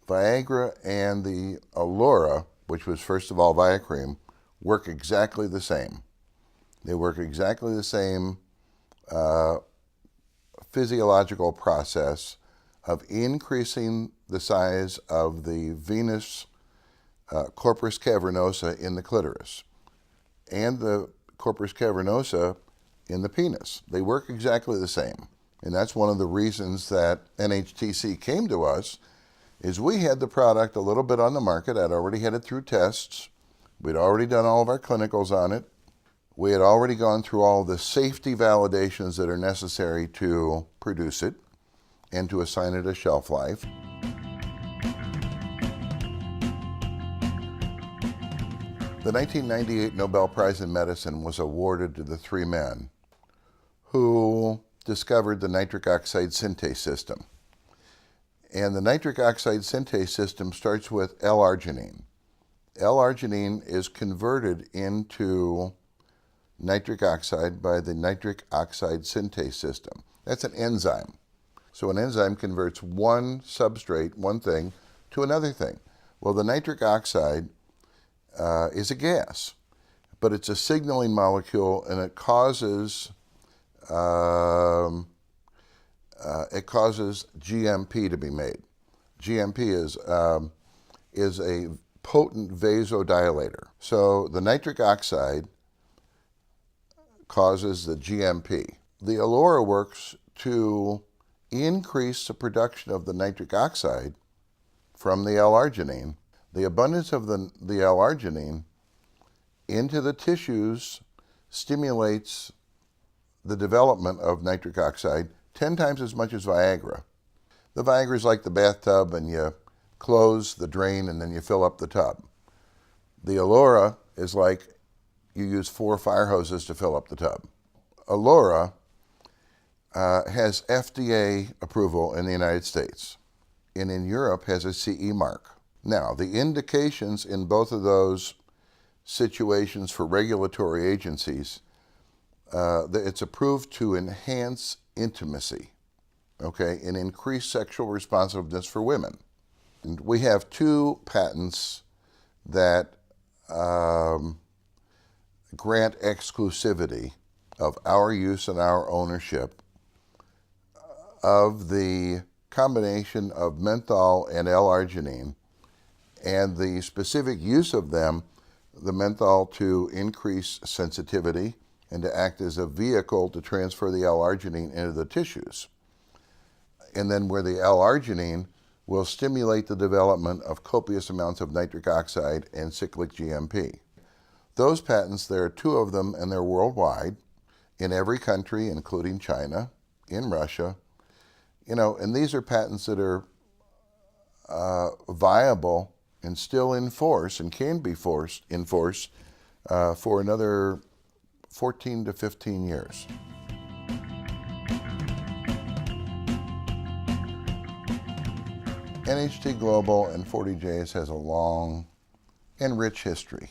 Viagra and the Alura, which was first of all Viacream, work exactly the same. They work exactly the same physiological process of increasing the size of the venous corpus cavernosa in the clitoris and the corpus cavernosa in the penis. They work exactly the same. And that's one of the reasons that NHTC came to us, is we had the product a little bit on the market. I'd already had it through tests. We'd already done all of our clinicals on it. We had already gone through all the safety validations that are necessary to produce it and to assign it a shelf life. The 1998 Nobel Prize in Medicine was awarded to the three men who discovered the nitric oxide synthase system. And the nitric oxide synthase system starts with L-arginine. L-arginine is converted into nitric oxide by the nitric oxide synthase system. That's an enzyme. So an enzyme converts one substrate, one thing, to another thing. Well, the nitric oxide is a gas, but it's a signaling molecule, and it causes GMP to be made. GMP is a potent vasodilator. So the nitric oxide causes the GMP. The Alura works to increase the production of the nitric oxide from the L-arginine. The abundance of the L-arginine into the tissues stimulates the development of nitric oxide 10 times as much as Viagra. The Viagra is like the bathtub, and you close the drain and then you fill up the tub. The Alura is like you use 4 fire hoses to fill up the tub. Alura has FDA approval in the United States, and in Europe has a CE mark. Now, the indications in both of those situations for regulatory agencies, it's approved to enhance intimacy, okay, and increase sexual responsiveness for women. And we have 2 patents that grant exclusivity of our use and our ownership of the combination of menthol and L-arginine, and the specific use of them, the menthol to increase sensitivity and to act as a vehicle to transfer the L-arginine into the tissues. And then where the L-arginine will stimulate the development of copious amounts of nitric oxide and cyclic GMP. Those patents, there are 2 of them, and they're worldwide, in every country, including China, in Russia. You know, and these are patents that are viable and still in force, and can be in force for another 14 to 15 years. NHT Global and 40Js has a long and rich history.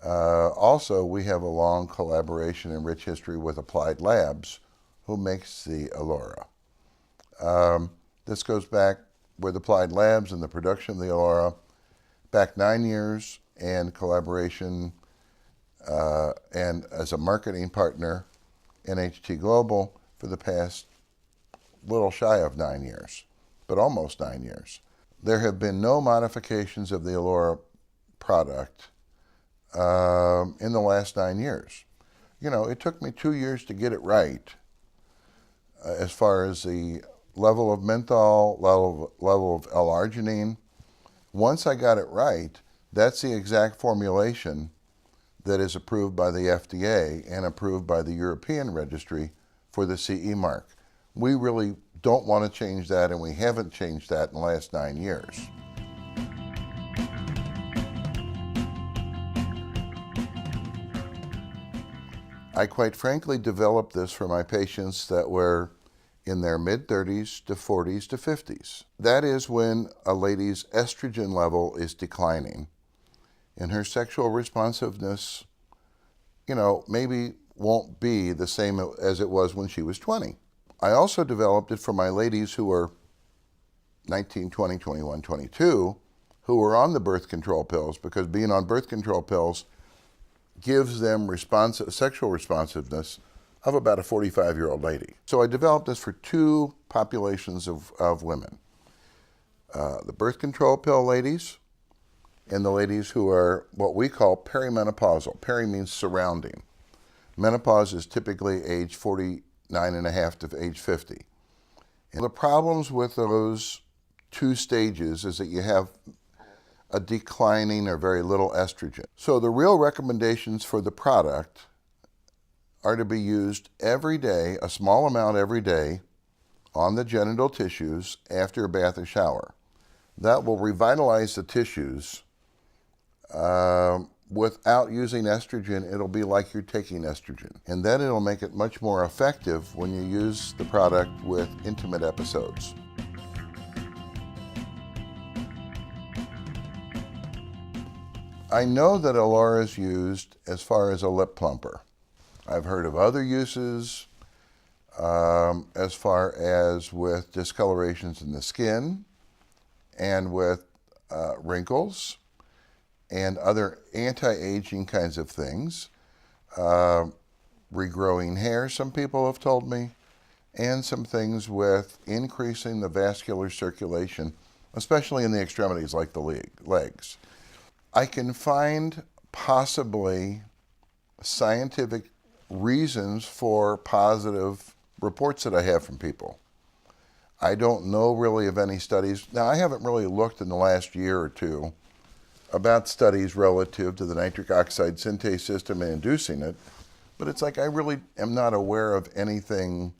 Also, we have a long collaboration and rich history with Applied Labs, who makes the Alura. This goes back with Applied Labs and the production of the Alura back 9 years, and collaboration and as a marketing partner, NHT Global, for the past little shy of 9 years, but almost 9 years. There have been no modifications of the Alura product in the last 9 years. You know, it took me 2 years to get it right as far as the level of menthol, level of L-arginine. Once I got it right, that's the exact formulation that is approved by the FDA and approved by the European Registry for the CE mark. We really don't want to change that, and we haven't changed that in the last 9 years. I quite frankly developed this for my patients that were in their mid-30s to 40s to 50s. That is when a lady's estrogen level is declining, and her sexual responsiveness, you know, maybe won't be the same as it was when she was 20. I also developed it for my ladies who are 19, 20, 21, 22 who were on the birth control pills, because being on birth control pills gives them sexual responsiveness of about a 45-year-old lady. So I developed this for two populations of women. The birth control pill ladies and the ladies who are what we call perimenopausal. Peri means surrounding. Menopause is typically age 49 and a half to age 50. And the problems with those two stages is that you have a declining or very little estrogen. So the real recommendations for the product are to be used every day, a small amount every day, on the genital tissues after a bath or shower. That will revitalize the tissues. Without using estrogen, it'll be like you're taking estrogen. And then it'll make it much more effective when you use the product with intimate episodes. I know that Alura is used as far as a lip plumper. I've heard of other uses as far as with discolorations in the skin and with wrinkles and other anti-aging kinds of things. Regrowing hair, some people have told me, and some things with increasing the vascular circulation, especially in the extremities like the legs. I can find possibly scientific reasons for positive reports that I have from people. I don't know really of any studies. Now, I haven't really looked in the last year or two about studies relative to the nitric oxide synthase system and inducing it, but it's like I really am not aware of anything,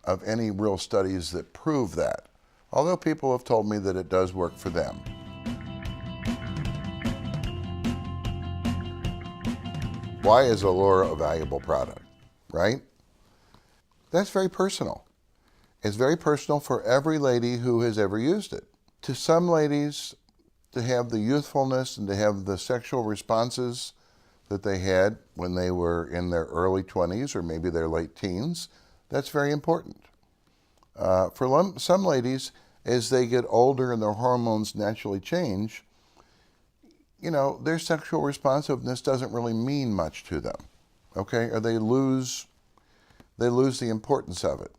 of any real studies that prove that, although people have told me that it does work for them. Why is Alura a valuable product, right? That's very personal. It's very personal for every lady who has ever used it. To some ladies, to have the youthfulness and to have the sexual responses that they had when they were in their early 20s or maybe their late teens, that's very important. For some ladies, as they get older and their hormones naturally change, you know, their sexual responsiveness doesn't really mean much to them, okay? Or they lose the importance of it.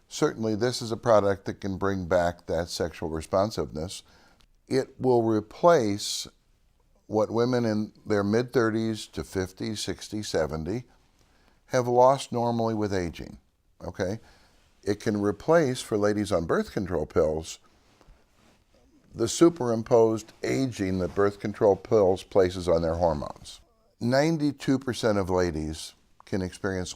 Certainly, this is a product that can bring back that sexual responsiveness. It will replace what women in their mid-30s to 50, 60, 70 have lost normally with aging, okay? It can replace, for ladies on birth control pills, the superimposed aging that birth control pills places on their hormones. 92% of ladies can experience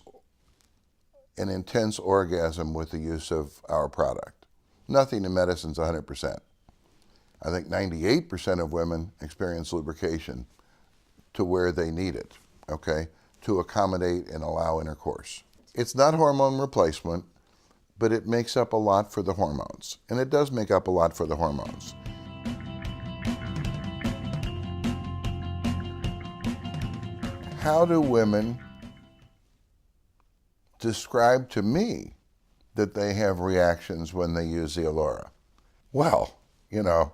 an intense orgasm with the use of our product. Nothing in medicine is 100%. I think 98% of women experience lubrication to where they need it, okay, to accommodate and allow intercourse. It's not hormone replacement, but it makes up a lot for the hormones. And it does make up a lot for the hormones. How do women describe to me that they have reactions when they use the Alura? Well, you know,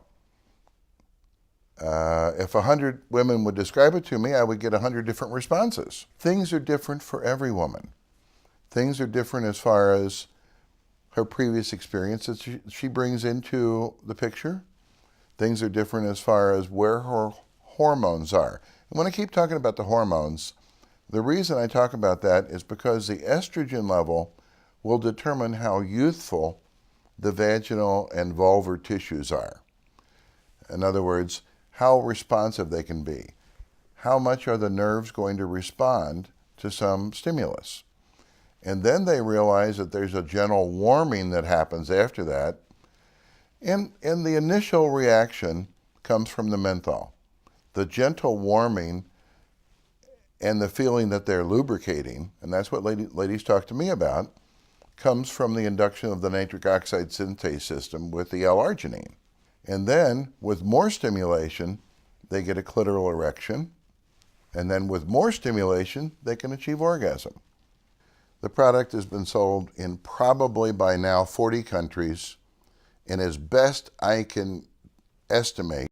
if 100 women would describe it to me, I would get 100 different responses. Things are different for every woman. Things are different as far as her previous experience that she brings into the picture. Things are different as far as where her hormones are. And when I keep talking about the hormones, the reason I talk about that is because the estrogen level will determine how youthful the vaginal and vulvar tissues are. In other words, how responsive they can be. How much are the nerves going to respond to some stimulus? And then they realize that there's a gentle warming that happens after that. And the initial reaction comes from the menthol. The gentle warming and the feeling that they're lubricating, and that's what ladies talk to me about, comes from the induction of the nitric oxide synthase system with the L-arginine. And then, with more stimulation, they get a clitoral erection. And then with more stimulation, they can achieve orgasm. The product has been sold in probably by now 40 countries And as best I can estimate,